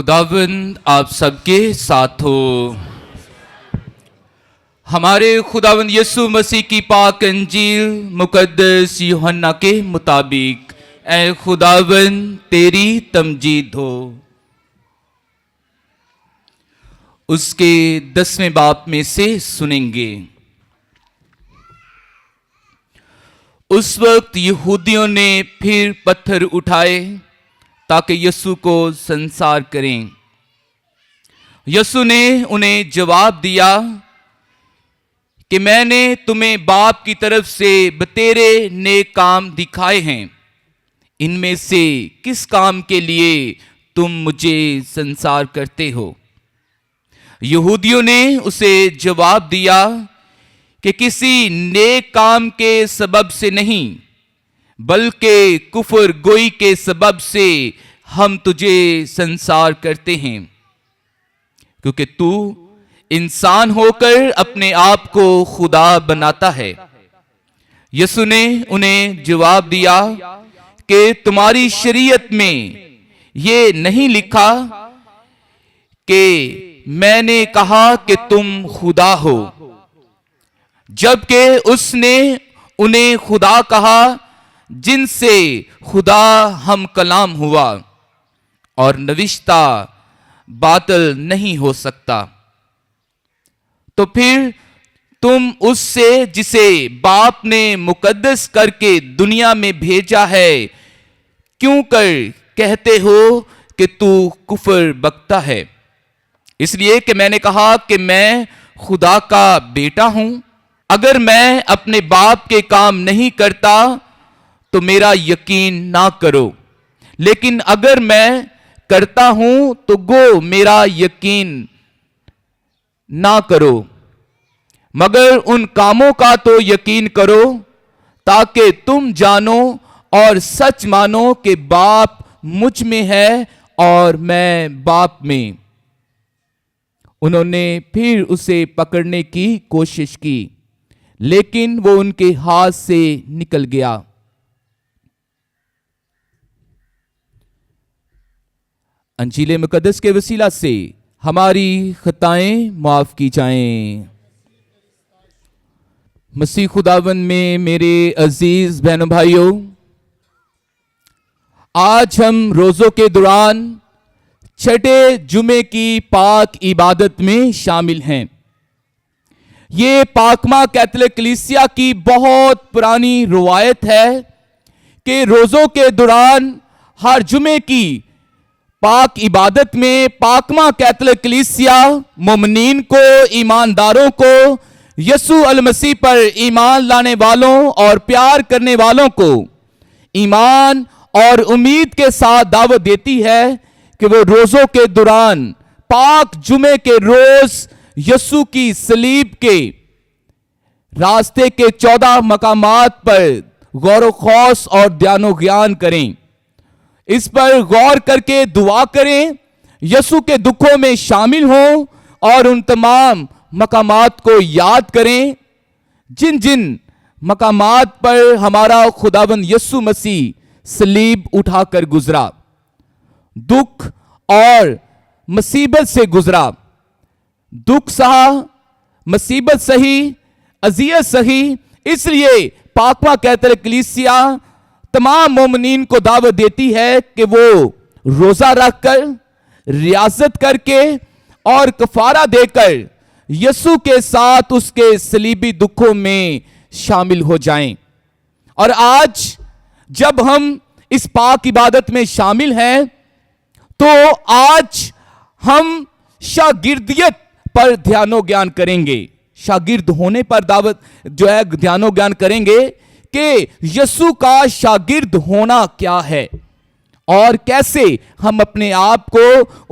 खुदावंद आप सबके साथ हो। हमारे खुदावंद यीशु मसीह की पाक अंजील मुकद्दस यूहन्ना के मुताबिक ऐ खुदावंद तेरी तमजीद हो। उसके 10वें बाब में से सुनेंगे। उस वक्त यहूदियों ने फिर पत्थर उठाए ताकि यीशु को संसार करें। यीशु ने उन्हें जवाब दिया कि मैंने तुम्हें बाप की तरफ से बतेरे नेक काम दिखाए हैं, इनमें से किस काम के लिए तुम मुझे संसार करते हो? यहूदियों ने उसे जवाब दिया कि किसी नेक काम के सबब से नहीं, बल्कि कुफर गोई के सबब से हम तुझे संसार करते हैं, क्योंकि तू इंसान होकर अपने आप को खुदा बनाता है। यीशु ने उन्हें जवाब दिया कि तुम्हारी शरीयत में ये नहीं लिखा कि मैंने कहा कि तुम खुदा हो, जबकि उसने उन्हें खुदा कहा जिनसे खुदा हम कलाम हुआ, और नविश्ता बातिल नहीं हो सकता। तो फिर तुम उससे जिसे बाप ने मुकद्दस करके दुनिया में भेजा है क्यों कर कहते हो कि तू कुफर बकता है? इसलिए कि मैंने कहा कि मैं खुदा का बेटा हूं। अगर मैं अपने बाप के काम नहीं करता तो मेरा यकीन ना करो, लेकिन अगर मैं करता हूं तो गो मेरा यकीन ना करो, मगर उन कामों का तो यकीन करो ताकि तुम जानो और सच मानो कि बाप मुझ में है और मैं बाप में। उन्होंने फिर उसे पकड़ने की कोशिश की, लेकिन वो उनके हाथ से निकल गया। अंजील मुकद्दस के वसीला से हमारी खताएं माफ की जाएं। मसीह खुदावंद में मेरे अजीज बहनों भाइयों, आज हम रोजों के दौरान छठे जुमे की पाक इबादत में शामिल हैं। ये पाकमा कैथोलिक कलीसिया की बहुत पुरानी रवायत है कि रोजों के दौरान हर जुमे की पाक इबादत में पाकमा कैथोलिक कलीसिया मोमिनीन को, ईमानदारों को, यीशु अल मसीह पर ईमान लाने वालों और प्यार करने वालों को ईमान और उम्मीद के साथ दावत देती है कि वो रोजों के दौरान पाक जुमे के रोज यीशु की सलीब के रास्ते के 14 मकामात पर गौर खौस और ध्यानो ज्ञान करें। इस पर गौर करके दुआ करें, यीशु के दुखों में शामिल हों और उन तमाम मकामात को याद करें जिन जिन मकामात पर हमारा खुदावंद यीशु मसीह सलीब उठाकर गुजरा, दुख और मुसीबत से गुजरा, दुख सहा, मुसीबत सही, अजियत सही। इसलिए पाकमा कैथोलिक कलीसिया तमाम मोमिनीन को दावत देती है कि वो रोजा रखकर, रियाजत करके और कफारा देकर यीशु के साथ उसके सलीबी दुखों में शामिल हो जाएं। और आज जब हम इस पाक इबादत में शामिल हैं तो आज हम शागिर्दियत पर ध्यानो ज्ञान करेंगे। शागिर्द होने पर दावत जो है ध्यानो ज्ञान करेंगे कि यीशु का शागिर्द होना क्या है और कैसे हम अपने आप को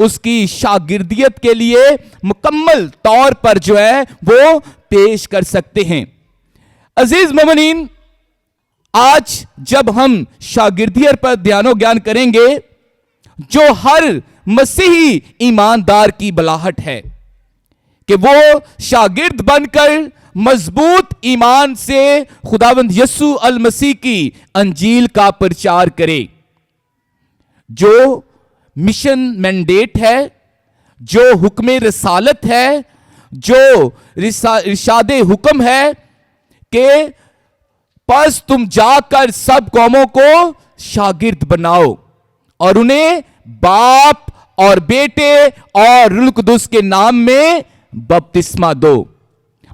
उसकी शागिर्दियत के लिए मुकम्मल तौर पर जो है वो पेश कर सकते हैं। अजीज मोमिनीन, आज जब हम शागिर्दियत पर ध्यानो ज्ञान करेंगे, जो हर मसीही ईमानदार की बलाहट है कि वो शागिर्द बनकर मजबूत ईमान से खुदावंद यीशु अल मसीह की अंजील का प्रचार करे। जो मिशन मैंडेट है, जो हुक्म रिसालत है, जो इरशाद हुक्म है कि बस तुम जाकर सब कौमों को शागिर्द बनाओ और उन्हें बाप और बेटे और रूह कुदुस के नाम में बपतिस्मा दो।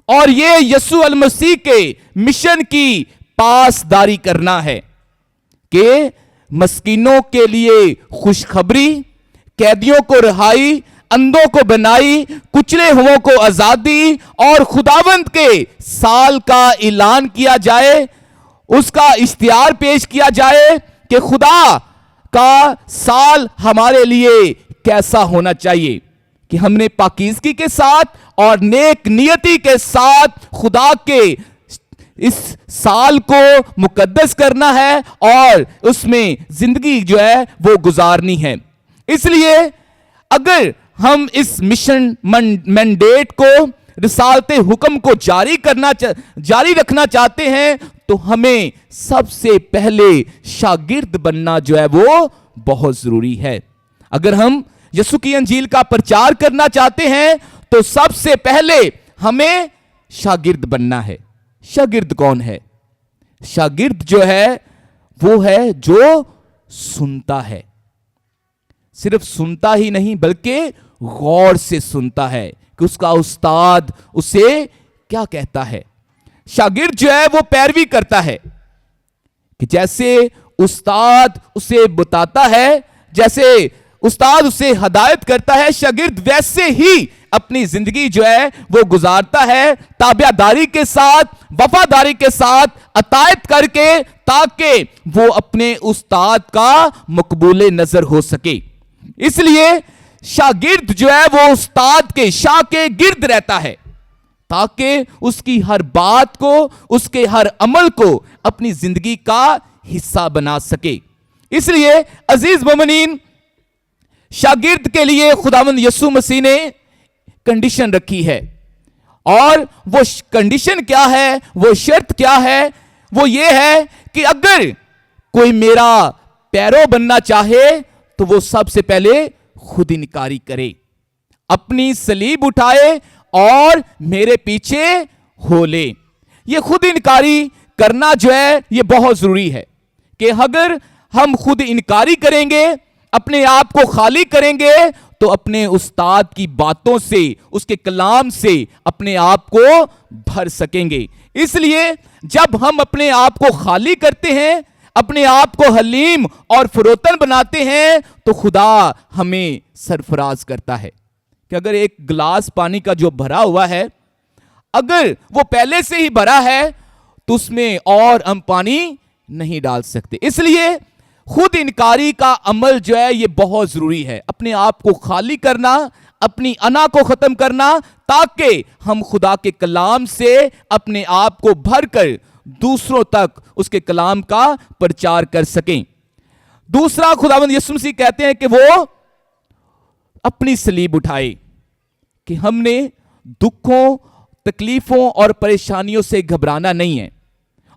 और ये यीशु अल मसीह के मिशन की पासदारी करना है कि मस्कीनों के लिए खुशखबरी, कैदियों को रिहाई, अंधों को बनाई, कुचले हुओं को आजादी और खुदावंद के साल का ऐलान किया जाए, उसका इश्तिहार पेश किया जाए कि खुदा का साल हमारे लिए कैसा होना चाहिए, कि हमने पाकीज़गी के साथ और नेक नियति के साथ खुदा के इस साल को मुकद्दस करना है और उसमें जिंदगी जो है वो गुजारनी है। इसलिए अगर हम इस मिशन मैंडेट को, रिसालते हुक्म को जारी रखना चाहते हैं तो हमें सबसे पहले शागिर्द बनना जो है वो बहुत जरूरी है। अगर हम यीशु की अंजील का प्रचार करना चाहते हैं तो सबसे पहले हमें शागिर्द बनना है। शागिर्द कौन है? शागिर्द जो है वो है जो सुनता है, सिर्फ सुनता ही नहीं बल्कि गौर से सुनता है कि उसका उस्ताद उसे क्या कहता है। शागिर्द जो है वो पैरवी करता है कि जैसे उस्ताद उसे बताता है, जैसे उस्ताद उसे हदायत करता है, शागिर्द वैसे ही अपनी जिंदगी जो है वो गुजारता है, ताबियादारी के साथ, वफादारी के साथ, अतायत करके, ताकि वो अपने उस्ताद का मकबूले नजर हो सके। इसलिए शागिर्द जो है वो उस्ताद के शाह के गिर्द रहता है ताकि उसकी हर बात को, उसके हर अमल को अपनी जिंदगी का हिस्सा बना सके। इसलिए अजीज मोमिनीन, शागिर्द के लिए खुदावंद यीशु मसीह ने कंडीशन रखी है, और वो कंडीशन क्या है, वो शर्त क्या है? वो ये है कि अगर कोई मेरा पैरो बनना चाहे तो वो सबसे पहले खुद इनकारी करे, अपनी सलीब उठाए और मेरे पीछे हो ले। ये खुद इनकारी करना जो है ये बहुत जरूरी है कि अगर हम खुद इनकारी करेंगे, अपने आप को खाली करेंगे, तो अपने उस्ताद की बातों से, उसके कलाम से अपने आप को भर सकेंगे। इसलिए जब हम अपने आप को खाली करते हैं, अपने आप को हलीम और फरोतन बनाते हैं, तो खुदा हमें सरफराज करता है कि अगर एक गिलास पानी का जो भरा हुआ है, अगर वो पहले से ही भरा है तो उसमें और हम पानी नहीं डाल सकते। इसलिए खुद इनकारी का अमल जो है ये बहुत जरूरी है, अपने आप को खाली करना, अपनी अना को खत्म करना, ताकि हम खुदा के कलाम से अपने आप को भरकर दूसरों तक उसके कलाम का प्रचार कर सकें। दूसरा, खुदावंद यीशु मसीह कहते हैं कि वो अपनी सलीब उठाए, कि हमने दुखों, तकलीफों और परेशानियों से घबराना नहीं है।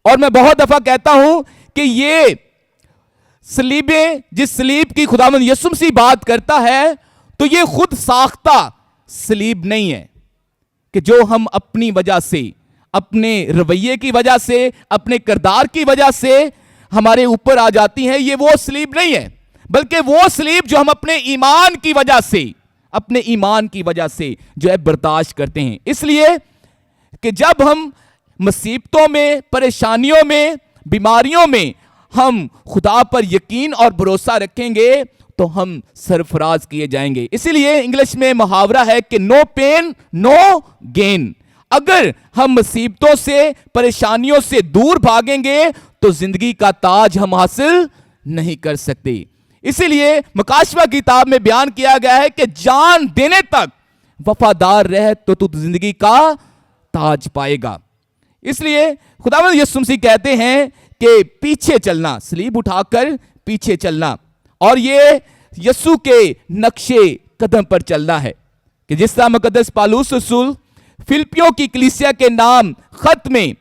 और मैं बहुत दफा कहता हूं कि ये सलीबें, जिस सलीब की खुदावंद यीशु मसीह बात करता है, तो ये खुद साख्ता सलीब नहीं है कि जो हम अपनी वजह से, अपने रवैये की वजह से, अपने किरदार की वजह से हमारे ऊपर आ जाती है। ये वो सलीब नहीं है, बल्कि वो सलीब जो हम अपने ईमान की वजह से, अपने ईमान की वजह से जो है बर्दाश्त करते हैं। इसलिए कि जब हम मुसीबतों में, परेशानियों में, बीमारियों में हम खुदा पर यकीन और भरोसा रखेंगे तो हम सरफराज किए जाएंगे। इसीलिए इंग्लिश में मुहावरा है कि नो पेन नो गेन। अगर हम मुसीबतों से, परेशानियों से दूर भागेंगे तो जिंदगी का ताज हम हासिल नहीं कर सकते। इसीलिए मुकाशवा की किताब में बयान किया गया है कि जान देने तक वफादार रह तो तू जिंदगी का ताज पाएगा। इसलिए खुदावंद यीशु मसीह कहते हैं कि पीछे चलना, सलीब उठाकर पीछे चलना, और ये यीशु के नक्शे कदम पर चलना है कि जिस तरह मुकद्दस पौलुस रसूल फिलिप्पियों की कलीसिया के नाम खत में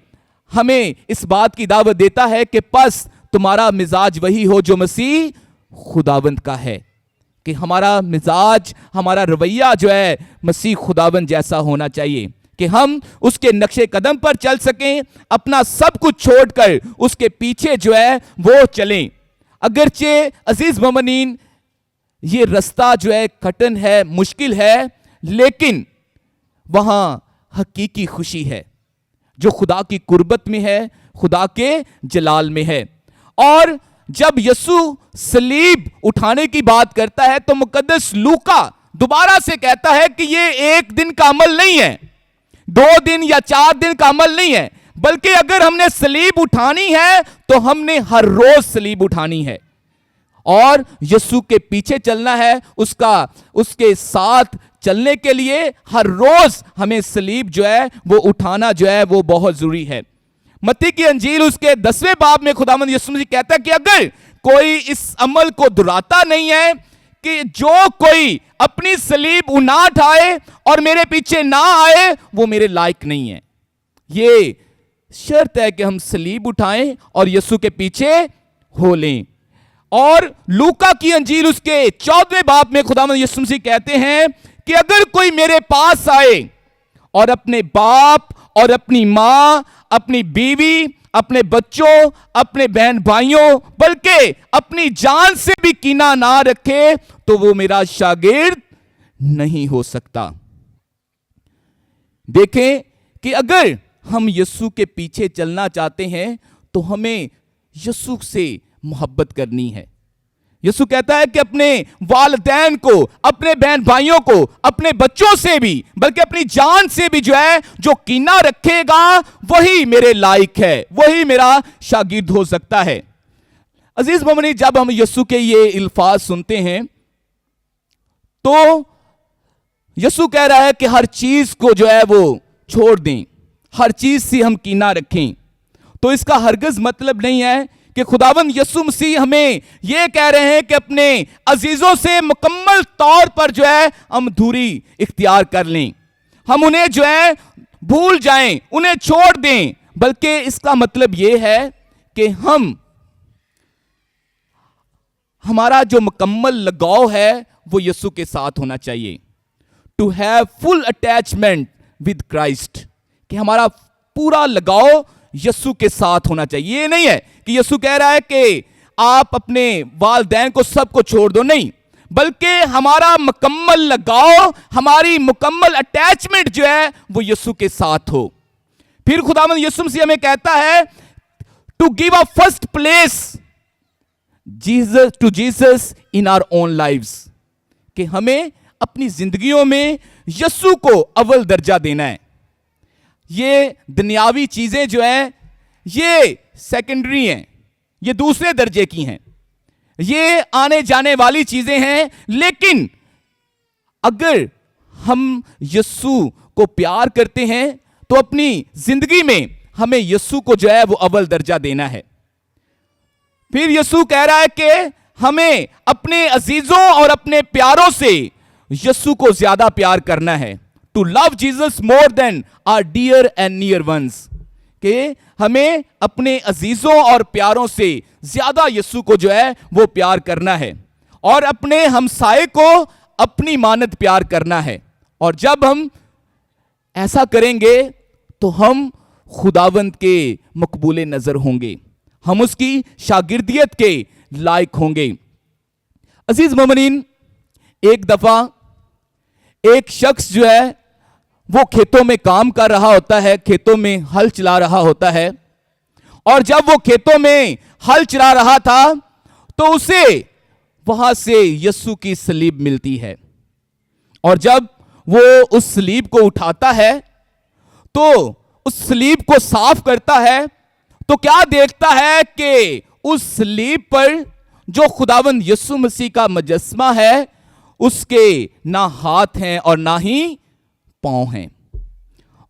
हमें इस बात की दावत देता है कि बस तुम्हारा मिजाज वही हो जो मसीह खुदावंद का है, کہ ہمارا مزاج، ہمارا رویہ جو ہے مسیح خداوند جیسا ہونا چاہیے، کہ ہم اس کے نقش قدم پر چل سکیں، اپنا سب کچھ چھوڑ کر اس کے پیچھے جو ہے وہ چلیں۔ اگرچہ عزیز مومنین یہ رستہ جو ہے کٹن ہے، مشکل ہے، لیکن وہاں حقیقی خوشی ہے جو خدا کی قربت میں ہے، خدا کے جلال میں ہے۔ اور جب یسوع صلیب اٹھانے کی بات کرتا ہے تو مقدس لوکا دوبارہ سے کہتا ہے کہ یہ ایک دن کا عمل نہیں ہے، 2 دن یا 4 دن کا عمل نہیں ہے، بلکہ اگر ہم نے صلیب اٹھانی ہے تو ہم نے ہر روز صلیب اٹھانی ہے، اور یسوع کے پیچھے چلنا ہے، اس کے ساتھ چلنے کے لیے ہر روز ہمیں صلیب جو ہے وہ اٹھانا جو ہے وہ بہت ضروری ہے۔ متی کی انجیل اس کے 10ویں باب میں خداوند یسوع مسیح کہتا ہے کہ اگر کوئی اس عمل کو دہراتا نہیں ہے کہ جو کوئی اپنی صلیب نہ اٹھائے اور میرے پیچھے نہ آئے وہ میرے لائق نہیں ہے۔ یہ شرط ہے کہ ہم صلیب اٹھائیں اور یسوع کے پیچھے ہو لیں۔ اور لوکا کی انجیل اس کے 14ویں باب میں خداوند یسوع مسیح کہتے ہیں کہ اگر کوئی میرے پاس آئے اور اپنے باپ اور اپنی ماں، اپنی بیوی، اپنے بچوں، اپنے بہن بھائیوں، بلکہ اپنی جان سے بھی کینہ نہ رکھے تو وہ میرا شاگرد نہیں ہو سکتا۔ دیکھیں کہ اگر ہم یسوع کے پیچھے چلنا چاہتے ہیں تو ہمیں یسوع سے محبت کرنی ہے۔ یسوع کہتا ہے کہ اپنے والدین کو، اپنے بہن بھائیوں کو، اپنے بچوں سے بھی، بلکہ اپنی جان سے بھی جو ہے جو کینہ رکھے گا وہی میرے لائق ہے، وہی میرا شاگرد ہو سکتا ہے۔ عزیز مومنین، جب ہم یسوع کے یہ الفاظ سنتے ہیں تو یسوع کہہ رہا ہے کہ ہر چیز کو جو ہے وہ چھوڑ دیں، ہر چیز سے ہم کینہ رکھیں۔ تو اس کا ہرگز مطلب نہیں ہے کہ خداوند یسوع مسیح ہمیں یہ کہہ رہے ہیں کہ اپنے عزیزوں سے مکمل طور پر جو ہے ہم دوری اختیار کر لیں، ہم انہیں جو ہے بھول جائیں، انہیں چھوڑ دیں، بلکہ اس کا مطلب یہ ہے کہ ہمارا جو مکمل لگاؤ ہے وہ یسوع کے ساتھ ہونا چاہیے۔ To have full attachment with Christ, کہ ہمارا پورا لگاؤ یسوع کے ساتھ ہونا چاہیے۔ یہ نہیں ہے کہ یسوع کہہ رہا ہے کہ آپ اپنے والدین کو سب کو چھوڑ دو، نہیں، بلکہ ہمارا مکمل لگاؤ، ہماری مکمل اٹیچمنٹ جو ہے وہ یسوع کے ساتھ ہو۔ پھر خداوند یسوع مسیح ہمیں کہتا ہے to give a first place to Jesus in our own lives, کہ ہمیں اپنی زندگیوں میں یسوع کو اول درجہ دینا ہے۔ یہ دنیاوی چیزیں جو ہیں یہ سیکنڈری ہیں، یہ دوسرے درجے کی ہیں، یہ آنے جانے والی چیزیں ہیں، لیکن اگر ہم یسوع کو پیار کرتے ہیں تو اپنی زندگی میں ہمیں یسوع کو جو ہے وہ اول درجہ دینا ہے۔ پھر یسوع کہہ رہا ہے کہ ہمیں اپنے عزیزوں اور اپنے پیاروں سے یسوع کو زیادہ پیار کرنا ہے۔ To love Jesus more than our dear and near ones، کہ ہمیں اپنے عزیزوں اور پیاروں سے زیادہ یسوع کو جو ہے وہ پیار کرنا ہے، اور اپنے ہمسائے کو اپنی مانند پیار کرنا ہے۔ اور جب ہم ایسا کریں گے تو ہم خداوند کے مقبول نظر ہوں گے، ہم اس کی شاگردیت کے لائق ہوں گے۔ عزیز مومنین، ایک دفعہ ایک شخص جو ہے وہ کھیتوں میں کام کر رہا ہوتا ہے، کھیتوں میں ہل چلا رہا ہوتا ہے، اور جب وہ کھیتوں میں ہل چلا رہا تھا تو اسے وہاں سے یسوع کی صلیب ملتی ہے، اور جب وہ اس صلیب کو اٹھاتا ہے تو اس صلیب کو صاف کرتا ہے تو کیا دیکھتا ہے کہ اس صلیب پر جو خداوند یسوع مسیح کا مجسمہ ہے اس کے نہ ہاتھ ہیں اور نہ ہی پاؤں ہیں۔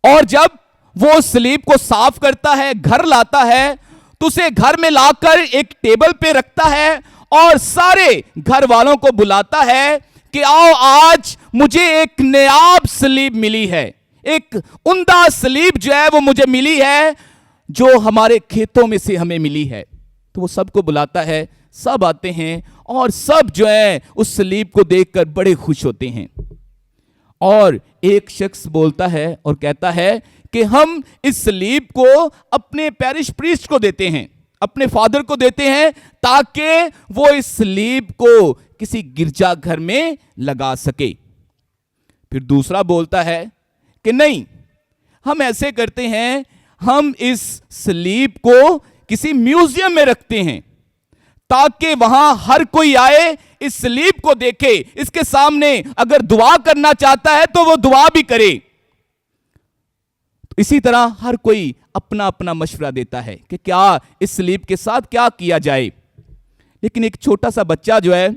اور جب وہ صلیب کو صاف کرتا ہے، گھر لاتا ہے، تو اسے گھر میں لا کر ایک ٹیبل پہ رکھتا ہے اور سارے گھر والوں کو بلاتا ہے کہ آؤ، آج مجھے ایک نایاب صلیب ملی ہے، ایک عمدہ صلیب جو ہے وہ مجھے ملی ہے جو ہمارے کھیتوں میں سے ہمیں ملی ہے۔ تو وہ سب کو بلاتا ہے، سب آتے ہیں اور سب جو ہے اس सलीब को देखकर बड़े खुश होते हैं। और एक शख्स बोलता है और कहता है कि हम इस सलीब को अपने पैरिश प्रीस्ट को देते हैं, अपने फादर को देते हैं, ताकि वो इस सलीब को किसी गिरजाघर में लगा सके। फिर दूसरा बोलता है कि नहीं, हम ऐसे करते हैं, हम इस सलीब को किसी म्यूजियम में रखते हैं, ताकि वहां हर कोई आए, इस सलीब को देखे, इसके सामने अगर दुआ करना चाहता है तो वो दुआ भी करे। तो इसी तरह हर कोई अपना अपना मशवरा देता है कि क्या इस सलीब के साथ क्या किया जाए। लेकिन एक छोटा सा बच्चा जो है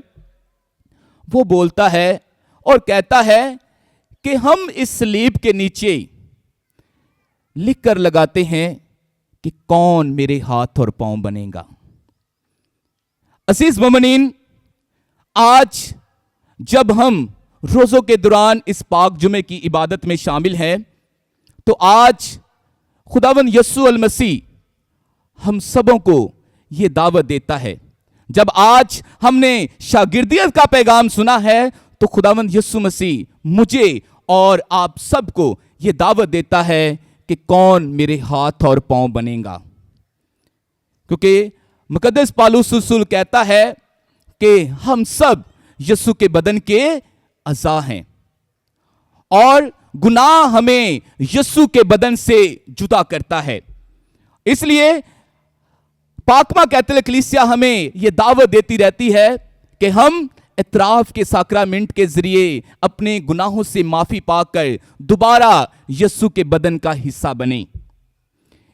वो बोलता है और कहता है कि हम इस सलीब के नीचे लिख कर लगाते हैं कि कौन मेरे हाथ और पांव बनेगा। अजीज मोमिनीन, आज जब हम रोज़ों के दौरान इस पाक जुमे की इबादत में शामिल हैं, तो आज खुदावंद यस्सु अल मसीह हम सबों को यह दावत देता है। जब आज हमने शागिर्दियत का पैगाम सुना है, तो खुदावंद यस्सु मसीह मुझे और आप सबको यह दावत देता है कि कौन मेरे हाथ और पांव बनेगा। क्योंकि मुकद्दस पौलुस रसूल कहता है कि हम सब यीशु के बदन के अज़ा हैं और गुनाह हमें यीशु के बदन से जुदा करता है। इसलिए पाकमा कैथोलिक कलीसिया हमें यह दावत देती रहती है कि हम इतराफ के साक्रामेंट के जरिए अपने गुनाहों से माफी पाकर दोबारा यीशु के बदन का हिस्सा बने।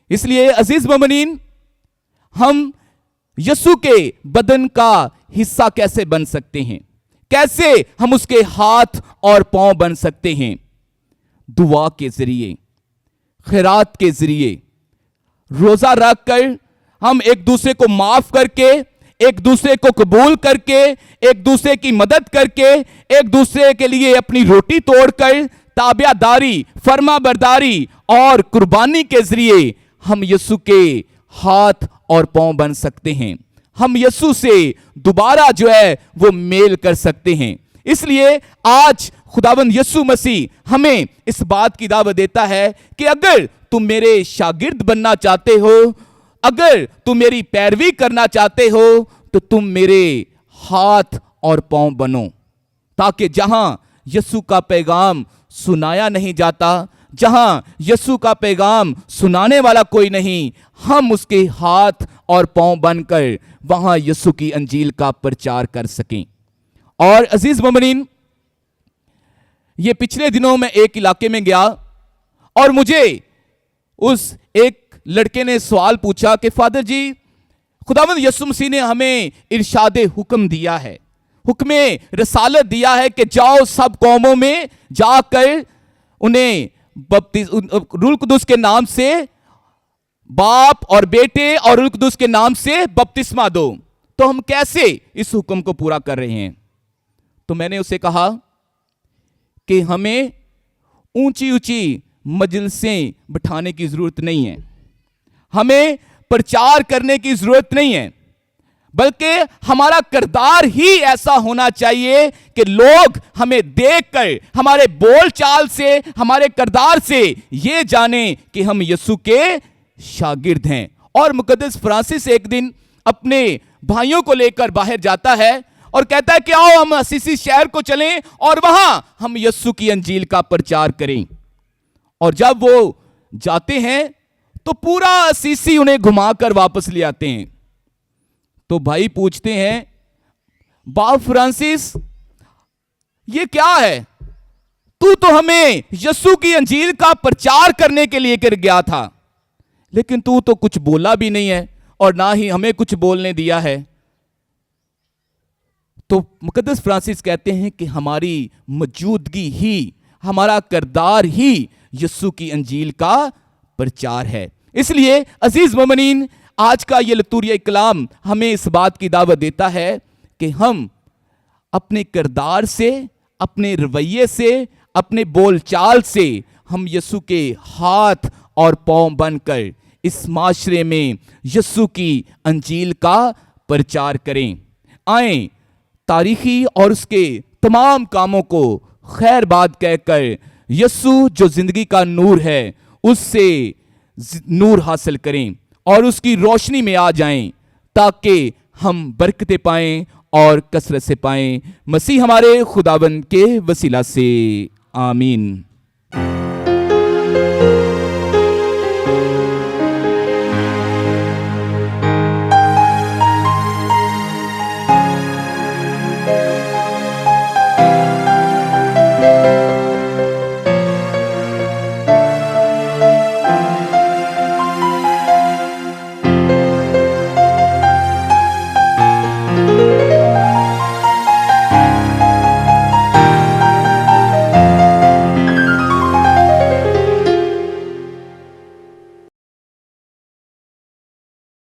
इसलिए अजीज मोमिनीन, हम यीशु के बदन का हिस्सा कैसे बन सकते हैं, कैसे हम उसके हाथ और पांव बन सकते हैं? दुआ के जरिए, खैरात के जरिए, रोजा रख कर, हम एक दूसरे को माफ करके, एक दूसरे को कबूल करके, एक दूसरे की मदद करके, एक दूसरे के लिए अपनी रोटी तोड़कर, ताबियादारी, फर्माबरदारी और कुर्बानी के जरिए हम यीशु के हाथ और पांव बन सकते हैं। हम यीशु से दोबारा जो है वो मेल कर सकते हैं। इसलिए आज खुदावंद यीशु मसीह हमें इस बात की दावत देता है कि अगर तुम मेरे शागिर्द बनना चाहते हो, अगर तुम मेरी पैरवी करना चाहते हो, तो तुम मेरे हाथ और पांव बनो, ताकि जहां यीशु का पैगाम सुनाया नहीं जाता, जहां यीशु का पैगाम सुनाने वाला कोई नहीं, हम उसके हाथ और पांव बनकर वहां यीशु की अंजील का प्रचार कर सकें। और अजीज मोमिनीन, ये पिछले दिनों में एक इलाके में गया और मुझे उस एक लड़के ने सवाल पूछा कि फादर जी, खुदावंद यीशु मसीह ने हमें इरशादे हुक्म दिया है, हुक्मे रसालत दिया है कि जाओ सब कौमों में जाकर उन्हें रूह कुदुस के नाम से, बाप और बेटे और रूह कुदुस के नाम से बपतिस्मा दो। तो हम कैसे इस हुक्म को पूरा कर रहे हैं? तो मैंने उसे कहा कि हमें ऊंची ऊंची मजलिसें बिठाने की जरूरत नहीं है, हमें प्रचार करने की जरूरत नहीं है, बल्कि हमारा किरदार ही ऐसा होना चाहिए कि लोग हमें देखकर, हमारे बोलचाल से, हमारे किरदार से ये जाने कि हम यीशु के शागिर्द हैं। और मुकद्दस फ्रांसिस एक दिन अपने भाइयों को लेकर बाहर जाता है और कहता है कि आओ हम असीसी शहर को चलें और वहां हम यीशु की अंजील का प्रचार करें। और जब वो जाते हैं तो पूरा असीसी उन्हें घुमाकर वापस ले आते हैं। तो भाई पूछते हैं, बाप फ्रांसिस, ये क्या है? तू तो हमें यीशु की अंजील का प्रचार करने के लिए कर गया था, लेकिन तू तो कुछ बोला भी नहीं है और ना ही हमें कुछ बोलने दिया है। तो मुकद्दस फ्रांसिस कहते हैं कि हमारी मौजूदगी ही, हमारा किरदार ही यीशु की अंजील का प्रचार है। इसलिए अजीज मोमिनीन, आज का ये लतूरिया कलाम हमें इस बात की दावत देता है कि हम अपने किरदार से, अपने रवैये से, अपने बोलचाल से हम यीशु के हाथ और पांव बनकर इस माशरे में यीशु की अंजील का प्रचार करें। आएं تاریخی اور اس کے تمام کاموں کو خیر بات کہہ کر یسوع جو زندگی کا نور ہے اس سے نور حاصل کریں اور اس کی روشنی میں آ جائیں تاکہ ہم برکتیں پائیں اور کثرت سے پائیں۔ مسیح ہمارے خداوند کے وسیلہ سے آمین۔